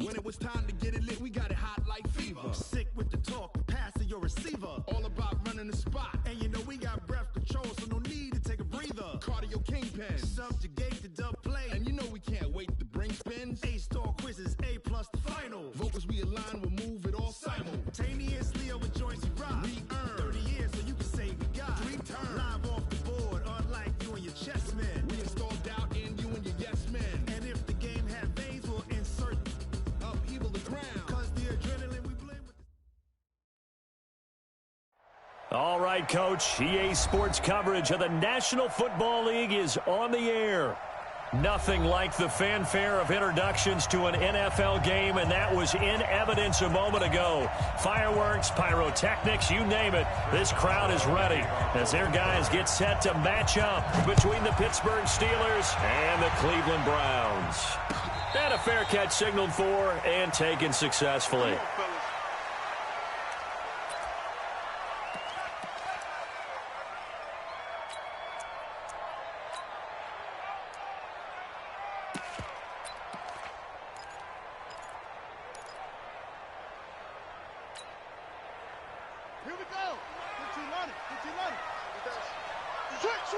When it was time to get it lit, we got it hot like fever. Sick with the talk, pass to your receiver. All about running the spot. And you know we got breath control, so no need to take a breather. Cardio kingpin. Subjugate the dub play. And you know we can't wait to bring spins. A-star quizzes, A+ the final. Vocals we align, we'll move it all simultaneously over joints we rock. We earn 30 years, so you can say we got 3 turns. Live off the board, unlike you and your chess men. We install doubt in you and your yes men. And if the game had veins, we'll insert upheaval the ground. Cause the adrenaline we blend with All right, Coach. EA Sports coverage of the National Football League is on the air. Nothing like the fanfare of introductions to an NFL game, and that was in evidence a moment ago. Fireworks, pyrotechnics, you name it. This crowd is ready as their guys get set to match up between the Pittsburgh Steelers and the Cleveland Browns. And a fair catch signaled for and taken successfully. Here we go. Get you running. Get you running. Switch.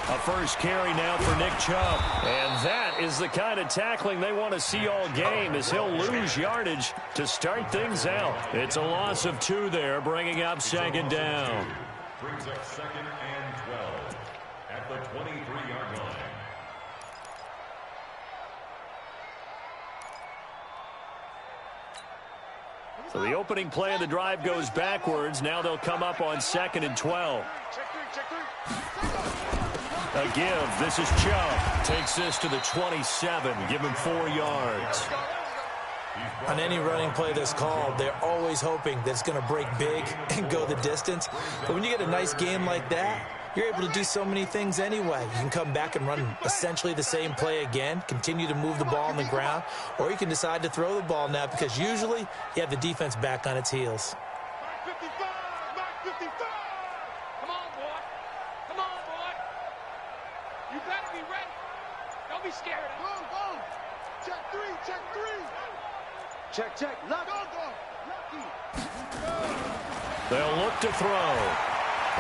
A first carry now for Nick Chubb. And that is the kind of tackling they want to see all game as he'll lose yardage to start things out. It's a loss of 2 there, bringing up second down. Brings up 2nd and 12 at the 23-yard line. So the opening play of the drive goes backwards. Now they'll come up on 2nd and 12. A give. This is Chubb. Takes this to the 27. Give him 4 yards. On any running play that's called, they're always hoping that it's going to break big and go the distance. But when you get a nice game like that, you're able to do so many things anyway. You can come back and run essentially the same play again, continue to move the ball on the ground, or you can decide to throw the ball now because usually you have the defense back on its heels. Mark 55. Come on, boy. You better be ready. Don't be scared. Go. Check 3. Check. Lock. Go. Lucky. They'll look to throw.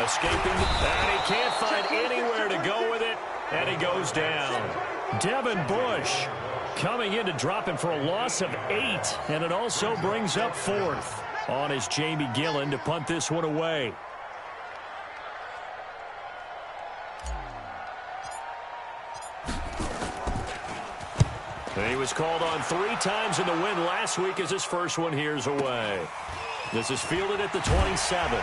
Escaping, and he can't find anywhere to go with it, and he goes down. Devin Bush coming in to drop him for a loss of 8, and it also brings up 4th on his Jamie Gillen to punt this one away. He was called on 3 times in the win last week as his first one here's away. This is fielded at the 27.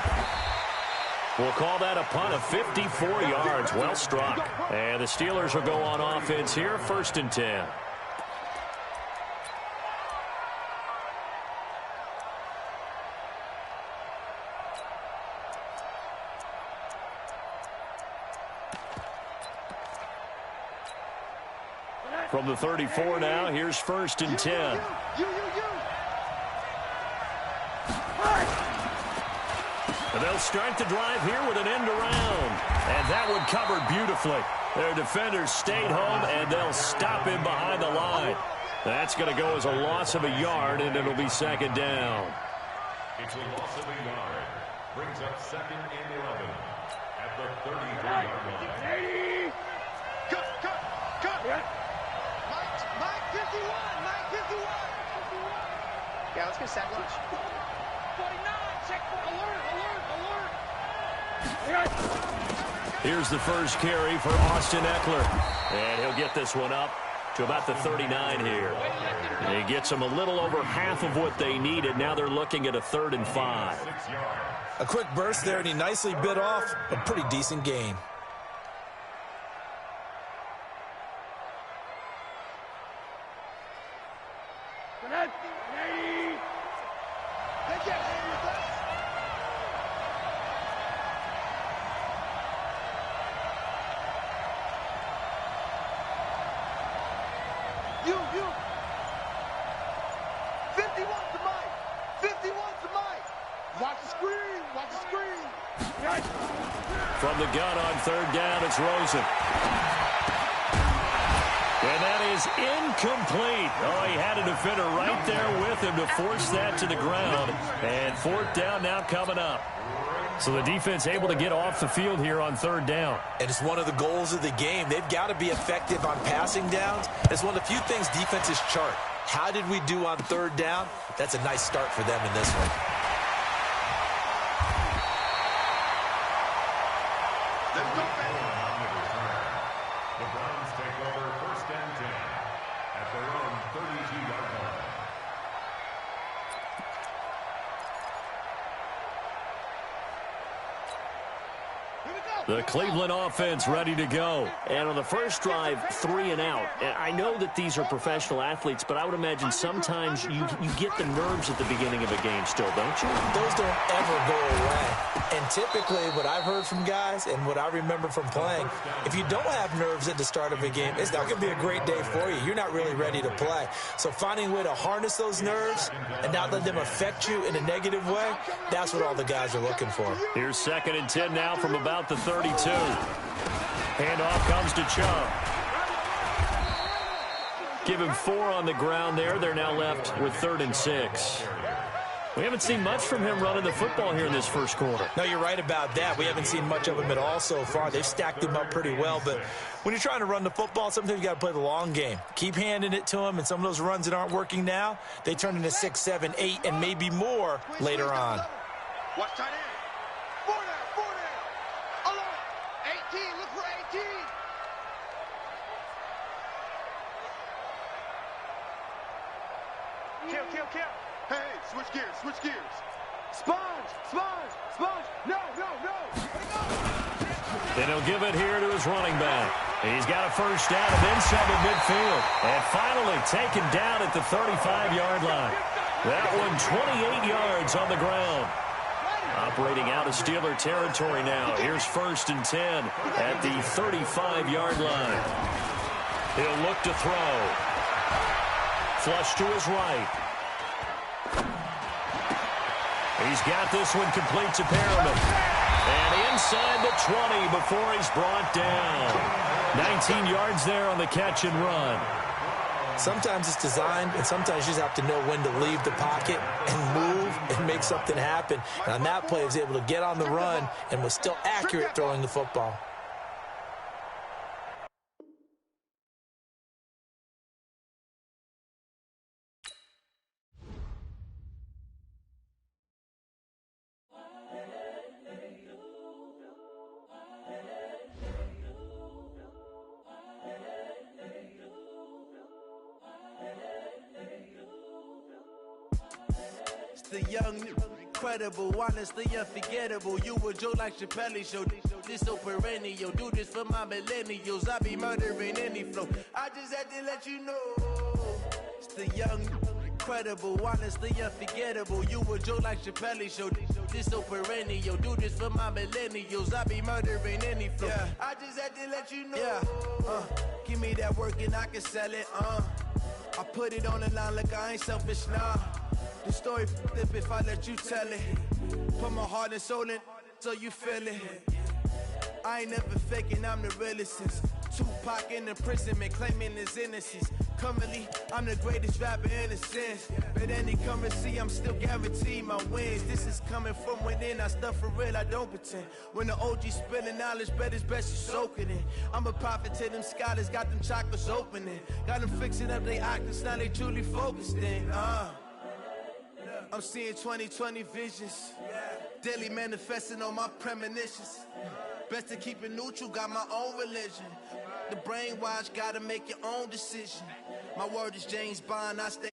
We'll call that a punt of 54 yards. Well struck. And the Steelers will go on offense here, 1st and 10. From the 34 now, here's 1st and 10. And they'll start the drive here with an end around. And that one covered beautifully. Their defenders stayed home, and they'll him in behind the line. That's going to go as a loss of a yard, and it'll be 2nd down. It's a loss of a yard. Brings up 2nd and 11 at the 33-yard line. Cut. Mike 51. Yeah, let's get sack lunch. 49. Check. Alert. Here's the first carry for Austin Eckler. And he'll get this one up to about the 39 here. And he gets them a little over half of what they needed. Now they're looking at a 3rd and 5. A quick burst there, and he nicely bit off a pretty decent gain. You. 51 to Mike. 51 to Mike. Watch the screen. From the gun on 3rd down, it's Rosen. is incomplete. Oh, he had a defender right there with him to force that to the ground. And 4th down now coming up. So the defense able to get off the field here on 3rd down. And it's one of the goals of the game. They've got to be effective on passing downs. It's one of the few things defenses chart. How did we do on 3rd down? That's a nice start for them in this one. The Browns take over 1st and 10 at their own 32-yard line. The Cleveland offense ready to go. And on the first drive, 3 and out. I know that these are professional athletes, but I would imagine sometimes you get the nerves at the beginning of a game still, don't you? Those don't ever go away. And typically what I've heard from guys and what I remember from playing, if you don't have nerves at the start of a game, it's not going to be a great day for you. You're not really ready to play. So finding a way to harness those nerves and not let them affect you in a negative way, that's what all the guys are looking for. Here's 2nd and 10 now from about the 32. Handoff comes to Chubb. Give him 4 on the ground there. They're now left with 3rd and 6. We haven't seen much from him running the football here in this first quarter. No, you're right about that. We haven't seen much of him at all so far. They've stacked him up pretty well, but when you're trying to run the football, sometimes you got to play the long game. Keep handing it to him, and some of those runs that aren't working now, they turn into 6, 7, 8, and maybe more later on. Watch tight end. 4 down. Alone. 18. Look for 18. Kill. Hey, switch gears. Sponge. No. And he'll give it here to his running back. He's got a first down and inside of midfield. And finally taken down at the 35-yard line. That one 28 yards on the ground. Operating out of Steeler territory now. Here's 1st and 10 at the 35-yard line. He'll look to throw. Flush to his right. He's got this one complete to Perriman. And inside the 20 before he's brought down. 19 yards there on the catch and run. Sometimes it's designed, and sometimes you just have to know when to leave the pocket and move and make something happen. And on that play, he was able to get on the run and was still accurate throwing the football. The young, incredible, honestly unforgettable. You a Joe like Chappelle show. This so perennial. Do this for my millennials. I be murdering any flow. I just had to let you know. It's the young, incredible, honestly unforgettable. You a Joe like Chappelle show. This so perennial. Do this for my millennials. I be murdering any flow. Yeah. I just had to let you know. Yeah. Give me that work and I can sell it. I put it on the line like I ain't selfish, nah. The story flip if I let you tell it. Put my heart and soul in so you feel it. I ain't never faking, I'm the realest since Tupac in imprisonment, claiming his innocence. Currently, I'm the greatest rapper in a sense. But any currency, I'm still guaranteed my wins. This is coming from within, I stuff for real, I don't pretend. When the OG spilling knowledge, bet it's best you soak it in. I'm a prophet to them scholars, got them chakras opening. Got them fixing up they octaves, now they truly focused in. I'm seeing 2020 visions. Daily manifesting on my premonitions. Best to keep it neutral, got my own religion. The brainwash, gotta make your own decision. My word is James Bond, I stay